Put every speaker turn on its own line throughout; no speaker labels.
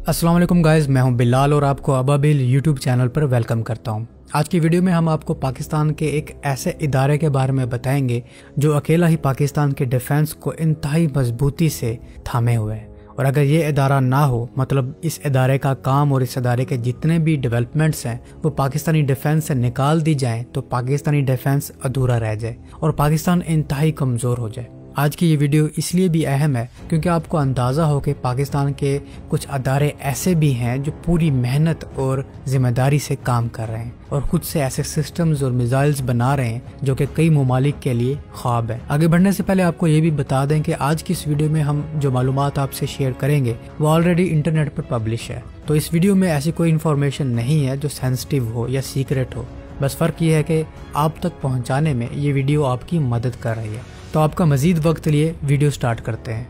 अस्सलाम वालेकुम गाइस, मैं हूं बिलाल और आपको अबाबिल यूट्यूब चैनल पर वेलकम करता हूं। आज की वीडियो में हम आपको पाकिस्तान के एक ऐसे इदारे के बारे में बताएंगे जो अकेला ही पाकिस्तान के डिफेंस को इंतहाई मजबूती से थामे हुए है। और अगर ये इदारा ना हो, मतलब इस इदारे का काम और इस इदारे के जितने भी डेवलपमेंट्स हैं वो पाकिस्तानी डिफेंस से निकाल दी जाएं, तो पाकिस्तानी डिफेंस अधूरा रह जाए और पाकिस्तान इंतहाई कमज़ोर हो जाए। आज की ये वीडियो इसलिए भी अहम है क्योंकि आपको अंदाज़ा हो कि पाकिस्तान के कुछ अदारे ऐसे भी हैं जो पूरी मेहनत और जिम्मेदारी से काम कर रहे हैं और खुद से ऐसे सिस्टम्स और मिसाइल्स बना रहे हैं जो कि कई ममालिक के लिए ख्वाब है। आगे बढ़ने से पहले आपको ये भी बता दें कि आज की इस वीडियो में हम जो मालूमात आपसे शेयर करेंगे वो ऑलरेडी इंटरनेट पर पब्लिश है, तो इस वीडियो में ऐसी कोई इन्फॉर्मेशन नहीं है जो सेंसिटिव हो या सीक्रेट हो। बस फ़र्क ये है कि आप तक पहुँचाने में ये वीडियो आपकी मदद कर रही है। तो आपका मजीद वक्त लिए वीडियो स्टार्ट करते हैं।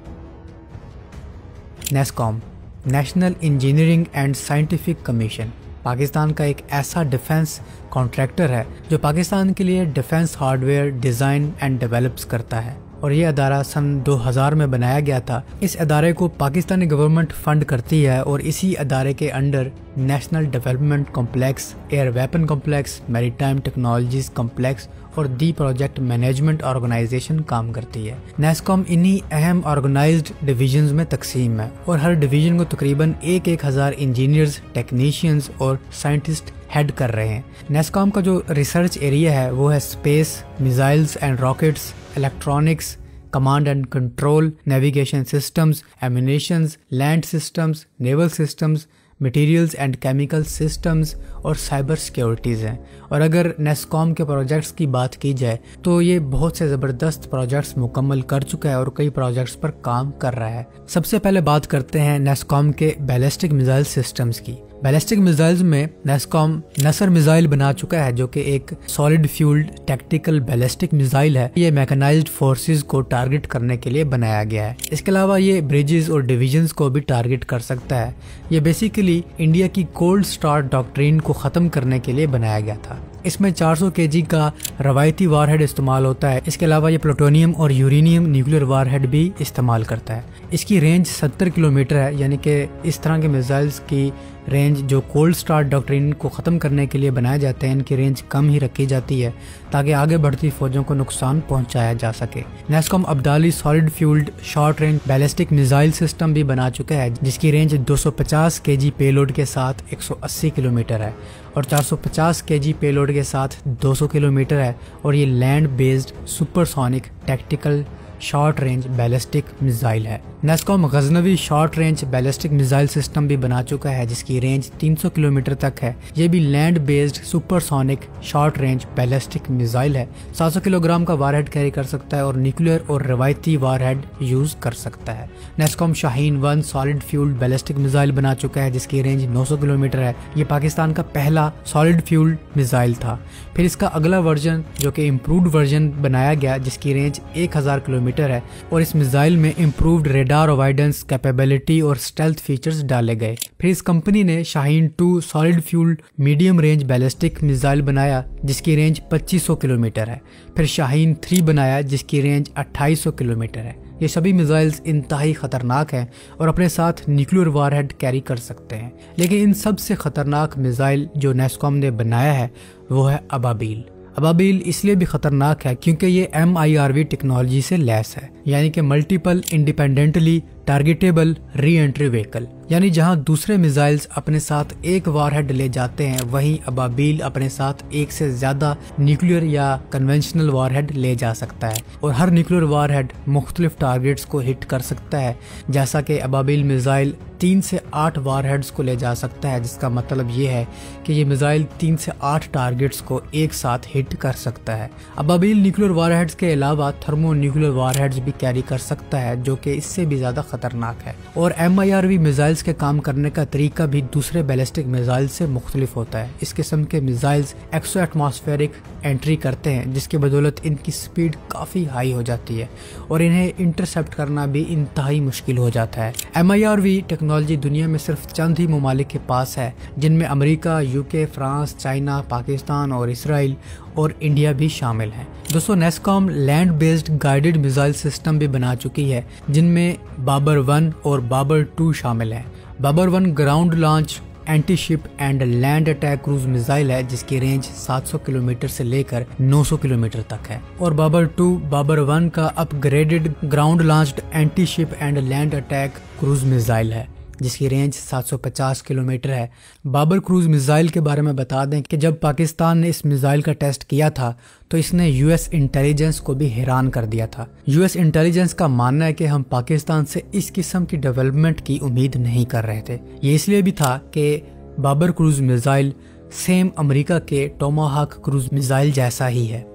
NASSCOM, national engineering and scientific commission, Pakistan का एक ऐसा डिफेंस कॉन्ट्रैक्टर है जो पाकिस्तान के लिए defence hardware design and develops करता है और ये अदारा सन 2000 में बनाया गया था। इस अदारे को पाकिस्तानी गवर्नमेंट फंड करती है और इसी अदारे के under national development complex, air weapon complex, maritime technologies complex और दी प्रोजेक्ट मैनेजमेंट ऑर्गेनाइजेशन काम करती है। नेस्कॉम इन्हीं अहम ऑर्गेनाइज्ड डिवीजन्स में तकसीम है और हर डिवीजन को तकरीबन 1000 इंजीनियर्स, टेक्नीशियंस और साइंटिस्ट हेड कर रहे हैं। नेस्कॉम का जो रिसर्च एरिया है वो है space, missiles and rockets, electronics, command and control, navigation systems, ammunitions, land systems, naval systems, materials and chemical systems और साइबर सिक्योरिटीज़ हैं। और अगर नेस्कॉम के प्रोजेक्ट्स की बात की जाए तो ये बहुत से ज़बरदस्त प्रोजेक्ट्स मुकम्मल कर चुका है और कई प्रोजेक्ट्स पर काम कर रहा है। सबसे पहले बात करते हैं नेस्कॉम के बैलिस्टिक मिसाइल सिस्टम्स की। बैलिस्टिक मिसाइल्स में नेस्कॉम नसर मिसाइल बना चुका है जो कि एक solid fuelled tactical ballistic missile है। ये मैकेनाइज्ड फोर्सेस को टारगेट करने के लिए बनाया गया है। इसके अलावा ये ब्रिजेस और डिविजन्स को भी टारगेट कर सकता है। ये बेसिकली इंडिया की कोल्ड स्टार्ट डॉक्ट्रिन को ख़त्म करने के लिए बनाया गया था। इसमें 400 kg का रवायती वारहेड इस्तेमाल होता है। इसके अलावा ये प्लूटोनियम और यूरेनियम न्यूक्लियर वारहेड भी इस्तेमाल करता है। इसकी रेंज 70 किलोमीटर है, यानी कि इस तरह के मिसाइल्स की रेंज जो कोल्ड स्टार्ट डॉक्ट्रिन को ख़त्म करने के लिए बनाए जाते हैं, इनकी रेंज कम ही रखी जाती है ताकि आगे बढ़ती फौजों को नुकसान पहुंचाया जा सके। NASSCOM Abdali solid fuelled short range ballistic missile system भी बना चुका है जिसकी रेंज 250 kg पेलोड के साथ 180 किलोमीटर है और 450 kg पेलोड के साथ 200 किलोमीटर है और ये land based supersonic tactical short range ballistic missile है। NESCOM Ghaznavi short range ballistic missile system भी बना चुका है जिसकी रेंज 300 किलोमीटर तक है। ये भी land based supersonic short range ballistic missile है। 700 किलोग्राम का वारहेड कैरी कर सकता है और न्यूक्लियर और रवायती वारहेड यूज कर सकता है। NASSCOM Shaheen 1 solid fuelled ballistic missile बना चुका है जिसकी रेंज 900 किलोमीटर है। ये पाकिस्तान का पहला सॉलिड फ्यूल्ड मिसाइल था। फिर इसका अगला वर्जन जो कि इम्प्रूव्ड वर्जन बनाया गया जिसकी रेंज 1000 किलोमीटर है और इस मिसाइल में इम्प्रूव्ड रेडार अवॉइडेंस कैपेबिलिटी और स्टेल्थ फीचर्स डाले गए। फिर इस कंपनी ने Shaheen 2 solid fuelled medium range ballistic missile बनाया जिसकी रेंज 2500 किलोमीटर है। फिर शाहीन 3 बनाया जिसकी रेंज 2800 किलोमीटर है। ये सभी मिसाइल्स इंतहाई खतरनाक हैं और अपने साथ न्यूक्लियर वारहेड कैरी कर सकते हैं, लेकिन इन सबसे खतरनाक मिसाइल जो नेस्कॉम ने बनाया है वो है अबाबील। अबाबील इसलिए भी खतरनाक है क्योंकि ये MIRV टेक्नोलॉजी से लैस है, यानी कि multiple independently targetable re entry vehicle. यानी जहां दूसरे मिसाइल्स अपने साथ एक वारहेड ले जाते हैं वहीं अबाबील अपने साथ एक से ज्यादा न्यूक्लियर या कन्वेंशनल वारहेड ले जा सकता है और हर न्यूक्लियर वारहेड मुख्तलिफ टारगेट्स को हिट कर सकता है। जैसा कि अबाबील मिसाइल 3 से 8 वारहेड्स को ले जा सकता है, जिसका मतलब ये है कि ये मिसाइल 3 से 8 टारगेट्स को एक साथ हिट कर सकता है। अबाबील न्यूक्लियर वारहेड्स के अलावा थर्मो न्यूक्लियर वारहेड्स भी कैरी कर सकता है जो कि इससे भी ज्यादा खतरनाक है। और MIRV मिसाइल्स के काम करने का तरीका भी दूसरे बैलिस्टिक मिसाइल से मुख्तलिफ होता है। इस किस्म के मिसाइल्स एक्सो एटमॉस्फेरिक एंट्री करते हैं जिसकी बदौलत इनकी स्पीड काफ़ी हाई हो जाती है और इन्हें इंटरसेप्ट करना भी इंतहाई मुश्किल हो जाता है। MIRV टेक्नोलॉजी दुनिया में सिर्फ चंद ही ममालिक के पास है जिनमें America, UK, France, China, Pakistan और इसराइल और इंडिया भी शामिल हैं। दोस्तों, NASSCOM land based guided missile system भी बना चुकी है जिनमें बाबर 1 और बाबर 2 शामिल हैं। Babur 1 ground launch anti ship and land attack cruise missile है जिसकी रेंज 700 किलोमीटर से लेकर 900 किलोमीटर तक है। और बाबर 2 बाबर 1 का upgraded ground launched anti ship and land attack cruise missile है जिसकी रेंज 750 किलोमीटर है। बाबर क्रूज मिसाइल के बारे में बता दें कि जब पाकिस्तान ने इस मिसाइल का टेस्ट किया था तो इसने यूएस इंटेलिजेंस को भी हैरान कर दिया था। यूएस इंटेलिजेंस का मानना है कि हम पाकिस्तान से इस किस्म की डेवलपमेंट की उम्मीद नहीं कर रहे थे। ये इसलिए भी था कि Babur cruise missile same America के टोमाहाक क्रूज मिसाइल जैसा ही है।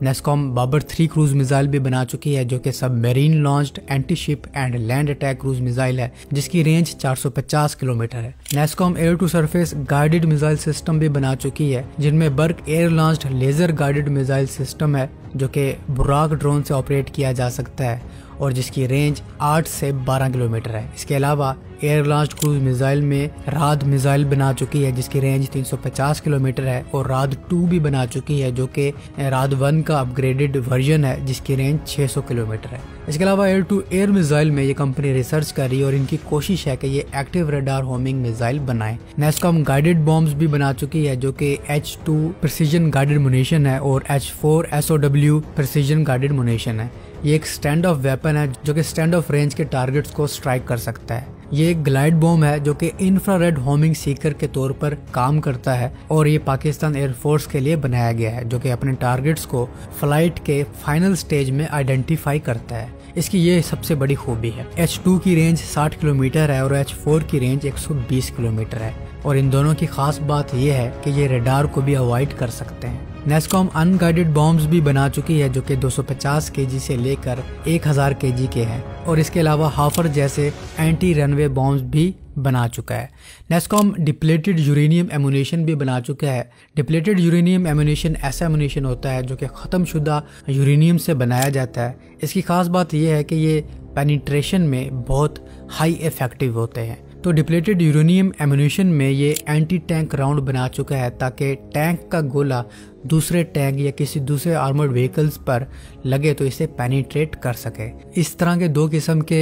नेस्कॉम बाबर 3 क्रूज मिसाइल भी बना चुकी है जो कि submarine launched anti ship and land attack cruise missile है जिसकी रेंज 450 किलोमीटर है। NESCOM air to surface guided missile system भी बना चुकी है जिनमें Burq air launched laser guided missile system है जो कि बुराक ड्रोन से ऑपरेट किया जा सकता है और जिसकी रेंज 8 से 12 किलोमीटर है। इसके अलावा एयर लॉन्च्ड क्रूज मिसाइल में राद मिसाइल बना चुकी है जिसकी रेंज 350 किलोमीटर है और राद 2 भी बना चुकी है जो कि राद 1 का अपग्रेडेड वर्जन है जिसकी रेंज 600 किलोमीटर है। इसके अलावा एयर टू एयर मिसाइल में ये कंपनी रिसर्च कर रही है और इनकी कोशिश है कि ये एक्टिव रडार होमिंग मिसाइल बनाए। नेस्कॉम गाइडेड बॉम्ब्स भी बना चुकी है जो कि H2 प्रिसीजन गाइडेड मुनीशन है और H4 SOW प्रिसीजन गाइडेड मुनीशन है। ये एक स्टैंड ऑफ वेपन है जो कि स्टैंड ऑफ रेंज के टारगेट्स को स्ट्राइक कर सकता है। ये एक ग्लाइड बॉम्ब है जो कि इंफ्रारेड होमिंग सीकर के तौर पर काम करता है और ये पाकिस्तान एयरफोर्स के लिए बनाया गया है जो कि अपने टारगेट्स को फ्लाइट के फाइनल स्टेज में आइडेंटिफाई करता है। इसकी ये सबसे बड़ी खूबी है। H2 की रेंज 60 किलोमीटर है और H4 की रेंज 120 किलोमीटर है और इन दोनों की खास बात यह है कि ये रडार को भी अवॉइड कर सकते हैं। नेस्कॉम अनगाइडेड बॉम्ब्स भी बना चुकी है जो कि 250 केजी से लेकर 1000 केजी के हैं और इसके अलावा हाफर जैसे एंटी रनवे बॉम्ब्स भी बना चुका है। नेस्कॉम डिप्लेटेड यूरेनियम एमुनेशन भी बना चुका है। डिप्लेटेड यूरेनियम एमुनेशन ऐसा एमुनेशन होता है जो कि ख़त्मशुदा यूरेनियम से बनाया जाता है। इसकी खास बात यह है कि ये पेनिट्रेशन में बहुत हाई इफेक्टिव होते हैं। तो डिप्लेटेड यूरेनियम एमुनेशन में ये एंटी टैंक राउंड बना चुका है ताकि टैंक का गोला दूसरे टैंक या किसी दूसरे आर्मर्ड व्हीकल्स पर लगे तो इसे पेनिट्रेट कर सके। इस तरह के 2 किस्म के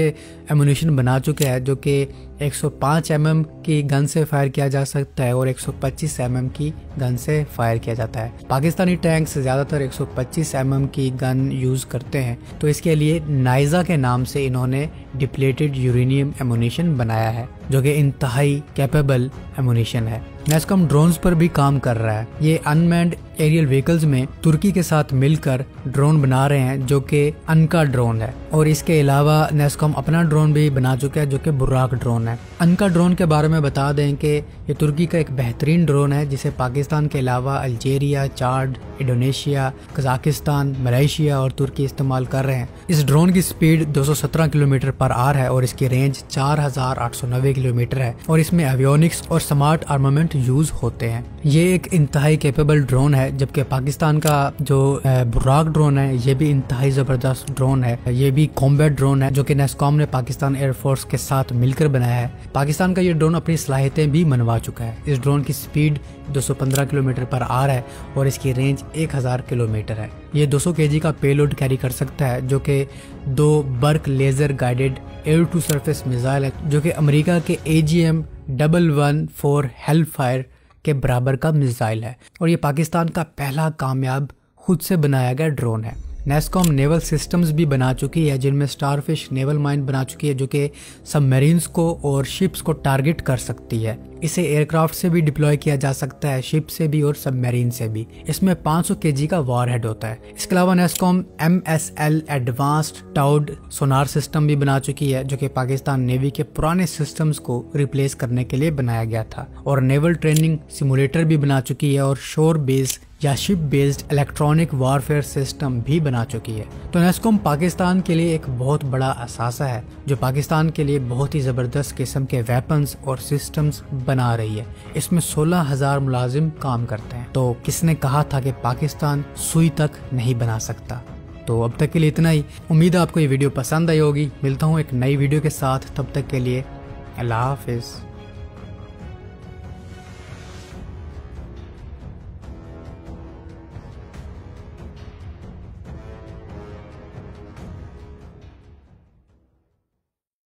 एमुनेशन बना चुके हैं जो कि 105 mm की गन से फायर किया जा सकता है और 125 mm की गन से फायर किया जाता है। पाकिस्तानी टैंक्स ज़्यादातर 125 mm की गन यूज़ करते हैं तो इसके लिए नाइजा के नाम से इन्होंने डिप्लेटेड यूरेनियम एमुनेशन बनाया है जो कि इंतहाई कैपेबल एमुनेशन है। नेस्कॉम ड्रोन्स पर भी काम कर रहा है। ये अनमैन्ड एरियल व्हीकल्स में तुर्की के साथ मिलकर ड्रोन बना रहे हैं जो कि अनका ड्रोन है और इसके अलावा नेस्कॉम अपना ड्रोन भी बना चुका है जो कि बुराक ड्रोन है। अनका ड्रोन के बारे में बता दें कि ये तुर्की का एक बेहतरीन ड्रोन है जिसे पाकिस्तान के अलावा अल्जीरिया, चाड, इंडोनेशिया, कजाकिस्तान, मलेशिया और तुर्की इस्तेमाल कर रहे हैं। इस ड्रोन की स्पीड 217 किलोमीटर पर आवर है और इसकी रेंज 4890 किलोमीटर है और इसमें एवियोनिक्स और स्मार्ट आर्मामेंट यूज होते हैं। ये एक इंतहाई कैपेबल ड्रोन है जबकि पाकिस्तान का जो बुराक ड्रोन है ये भी इंतहाई जबरदस्त ड्रोन है। ये भी कॉम्बैट ड्रोन है जो कि नेस्कॉम ने पाकिस्तान एयरफोर्स के साथ मिलकर बनाया है। पाकिस्तान का ये ड्रोन अपनी सलाहियतें भी मनवा चुका है। इस ड्रोन की स्पीड 215 किलोमीटर पर आवर है और इसकी रेंज 1000 किलोमीटर है। ये 200 केजी का पेलोड कैरी कर सकता है जो कि 2 Burq laser guided air to surface missile है जो कि अमेरिका के AGM-114 हेलफायर के बराबर का मिसाइल है और ये पाकिस्तान का पहला कामयाब खुद से बनाया गया ड्रोन है। नेस्कॉम नेवल सिस्टम्स भी बना चुकी है जिनमें स्टारफिश नेवल माइन बना चुकी है जो कि सबमरीन्स को और शिप्स को टारगेट कर सकती है। इसे एयरक्राफ्ट से भी डिप्लॉय किया जा सकता है, शिप से भी और सबमरीन से भी। इसमें 500 केजी का वॉरहेड होता है। इसके अलावा NESCOM MSL advanced towed sonar system भी बना चुकी है जो कि पाकिस्तान नेवी के पुराने सिस्टम्स को रिप्लेस करने के लिए बनाया गया था और नेवल ट्रेनिंग सिमुलेटर भी बना चुकी है और शोर बेस्ड या ship based electronic warfare system भी बना चुकी है। तो नेस्कॉम पाकिस्तान के लिए एक बहुत बड़ा असासा है जो पाकिस्तान के लिए बहुत ही जबरदस्त किस्म के वेपन्स और सिस्टम्स बना रही है। इसमें 16,000 मुलाजिम काम करते हैं। तो किसने कहा था कि पाकिस्तान सुई तक नहीं बना सकता। तो अब तक के लिए इतना ही। उम्मीद है आपको ये वीडियो पसंद आई होगी। मिलता हूँ एक नई वीडियो के साथ, तब तक के लिए अल्लाह हाफिज।